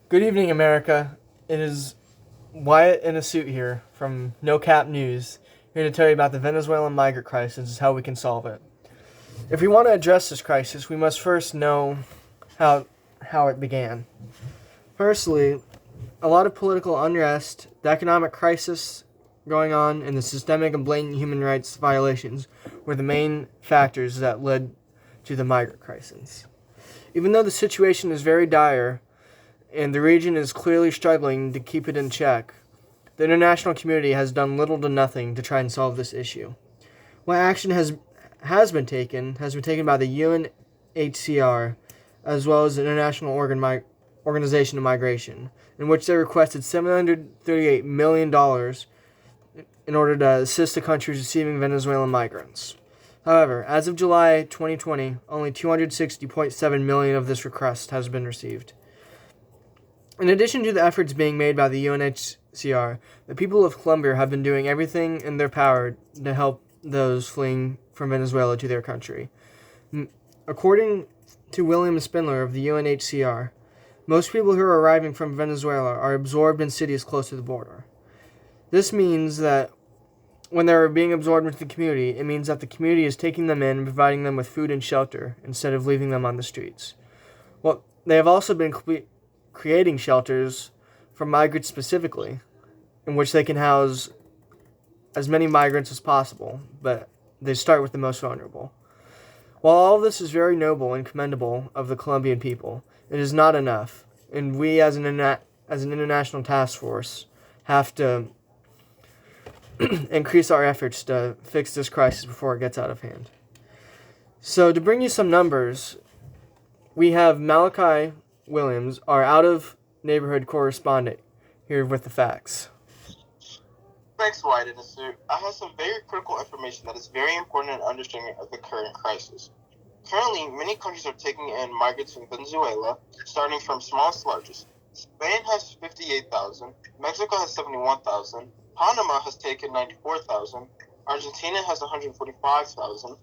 Good evening, America. It is Wyatt in a suit here from No Cap News, here to tell you about the Venezuelan migrant crisis and how we can solve it. If we want to address this crisis, we must first know how it began. Firstly, a lot of political unrest, the economic crisis going on, and the systemic and blatant human rights violations were the main factors that led to the migrant crisis. Even though the situation is very dire, and the region is clearly struggling to keep it in check, the international community has done little to nothing to try and solve this issue. What action has been taken by the UNHCR, as well as the International Organization of Migration, in which they requested $738 million in order to assist the countries receiving Venezuelan migrants. However, as of July 2020, only $260.7 million of this request has been received. In addition to the efforts being made by the UNHCR, the people of Colombia have been doing everything in their power to help those fleeing from Venezuela to their country. According to William Spindler of the UNHCR, most people who are arriving from Venezuela are absorbed in cities close to the border. This means that when they're being absorbed into the community, it means that the community is taking them in and providing them with food and shelter instead of leaving them on the streets. Well, they have also been creating shelters for migrants specifically, in which they can house as many migrants as possible, but they start with the most vulnerable. While all of this is very noble and commendable of the Colombian people, it is not enough, and we as an international task force have to increase our efforts to fix this crisis before it gets out of hand. So to bring you some numbers, we have Malachi Williams, our out-of-neighborhood correspondent, here with the facts. Thanks, White in a suit. I have some very critical information that is very important in understanding of the current crisis. Currently, many countries are taking in migrants from Venezuela, starting from smallest to largest. Spain has 58,000, Mexico has 71,000, Panama has taken 94,000, Argentina has 145,000,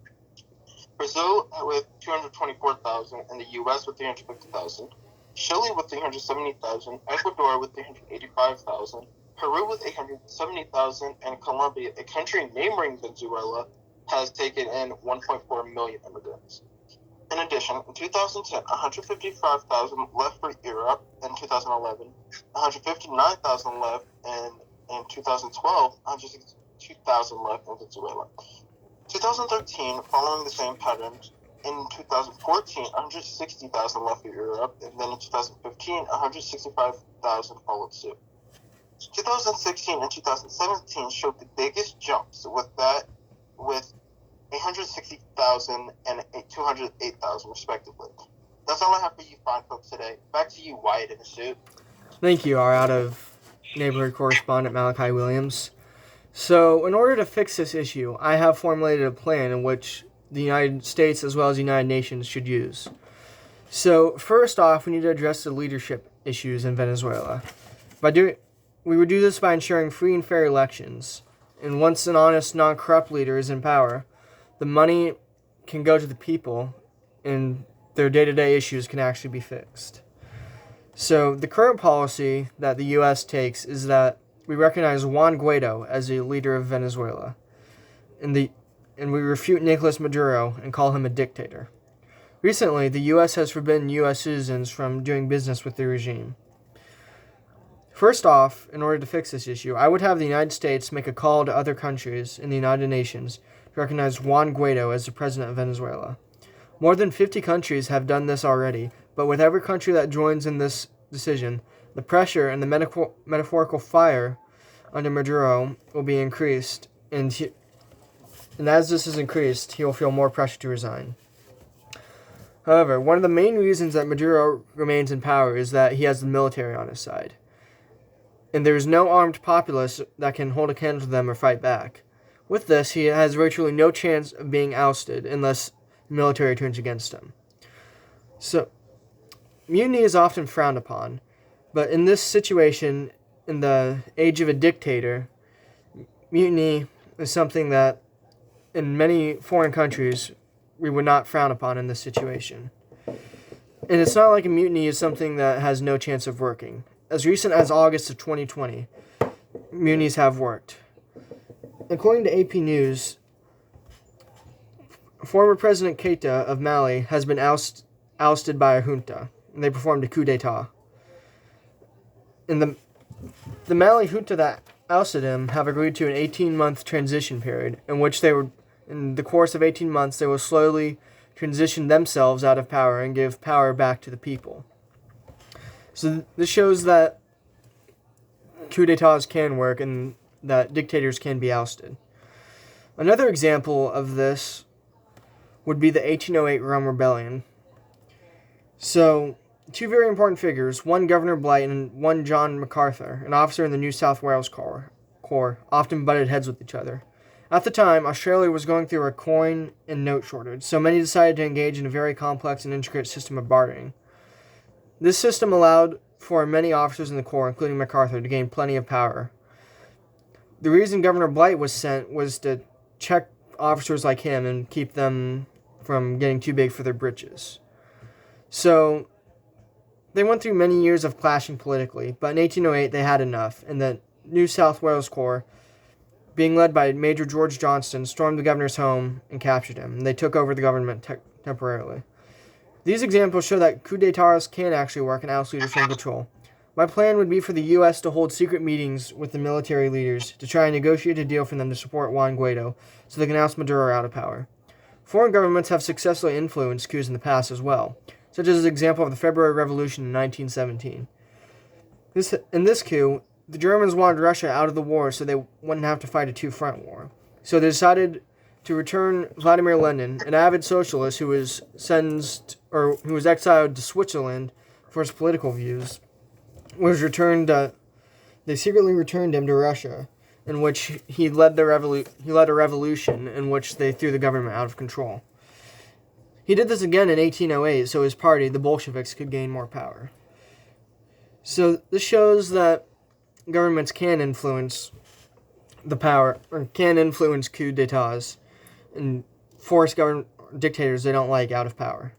Brazil with 224,000, and the U.S. with 350,000. Chile with 370,000, Ecuador with 385,000, Peru with 870,000, and Colombia, a country neighboring Venezuela, has taken in 1.4 million immigrants. In addition, in 2010, 155,000 left for Europe in 2011, 159,000 left in 2012, 162,000 left in Venezuela. 2013, following the same pattern, in 2014, 160,000 left for Europe, and then in 2015, 165,000 followed suit. 2016 and 2017 showed the biggest jumps with 160,000 and 208,000 respectively. That's all I have for you fine folks today. Back to you, Wyatt in a suit. Thank you, our out-of-neighborhood correspondent Malachi Williams. So, in order to fix this issue, I have formulated a plan in which the United States as well as the United Nations should use. So, first off, we need to address the leadership issues in Venezuela. We would do this by ensuring free and fair elections. And once an honest, non-corrupt leader is in power, the money can go to the people and their day-to-day issues can actually be fixed. So, the current policy that the U.S. takes is that we recognize Juan Guaido as the leader of Venezuela, and we refute Nicolas Maduro and call him a dictator. Recently, the U.S. has forbidden U.S. citizens from doing business with the regime. First off, in order to fix this issue, I would have the United States make a call to other countries in the United Nations to recognize Juan Guaido as the president of Venezuela. More than 50 countries have done this already, but with every country that joins in this decision, the pressure and the metaphorical fire under Maduro will be increased, and as this is increased, he will feel more pressure to resign. However, one of the main reasons that Maduro remains in power is that he has the military on his side, and there is no armed populace that can hold a candle to them or fight back. With this, he has virtually no chance of being ousted unless the military turns against him. So, mutiny is often frowned upon, but in this situation, in the age of a dictator, mutiny is something that in many foreign countries we would not frown upon in this situation. And it's not like a mutiny is something that has no chance of working. As recent as August of 2020, mutinies have worked. According to AP News, former President Keita of Mali has been ousted by a junta, and they performed a coup d'etat. And the Mali junta that ousted him have agreed to an 18-month transition period, in which in the course of 18 months, they will slowly transition themselves out of power and give power back to the people. So this shows that coup d'etats can work and that dictators can be ousted. Another example of this would be the 1808 Rum Rebellion. So, two very important figures, one Governor Blight and one John MacArthur, an officer in the New South Wales Corps, often butted heads with each other. At the time, Australia was going through a coin and note shortage, so many decided to engage in a very complex and intricate system of bartering. This system allowed for many officers in the Corps, including MacArthur, to gain plenty of power. The reason Governor Blight was sent was to check officers like him and keep them from getting too big for their britches. So, they went through many years of clashing politically, but in 1808 they had enough, and the New South Wales Corps, being led by Major George Johnston, stormed the governor's home and captured him, and they took over the government temporarily. These examples show that coups d'etats can actually work and oust leaders from control. My plan would be for the U.S. to hold secret meetings with the military leaders to try and negotiate a deal for them to support Juan Guaido so they can oust Maduro out of power. Foreign governments have successfully influenced coups in the past as well, such as the example of the February Revolution in 1917. In this coup, the Germans wanted Russia out of the war so they wouldn't have to fight a two-front war. So they decided to return Vladimir Lenin, an avid socialist who was exiled to Switzerland for his political views. They secretly returned him to Russia, in which he led a revolution in which they threw the government out of control. He did this again in 1808, so his party, the Bolsheviks, could gain more power. So this shows that governments can influence can influence coups d'etats and force dictators they don't like out of power.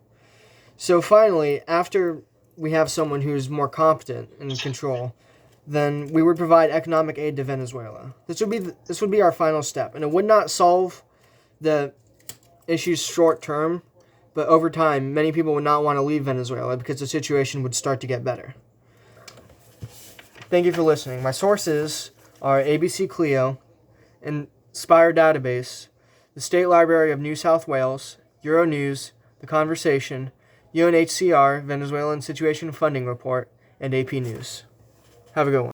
So finally, after we have someone who's more competent and in control, then we would provide economic aid to Venezuela. This would be our final step, and it would not solve the issues short term, but over time, many people would not want to leave Venezuela because the situation would start to get better. Thank you for listening. My sources are ABC Clio, Inspire Database, the State Library of New South Wales, Euronews, The Conversation, UNHCR, Venezuelan Situation Funding Report, and AP News. Have a good one.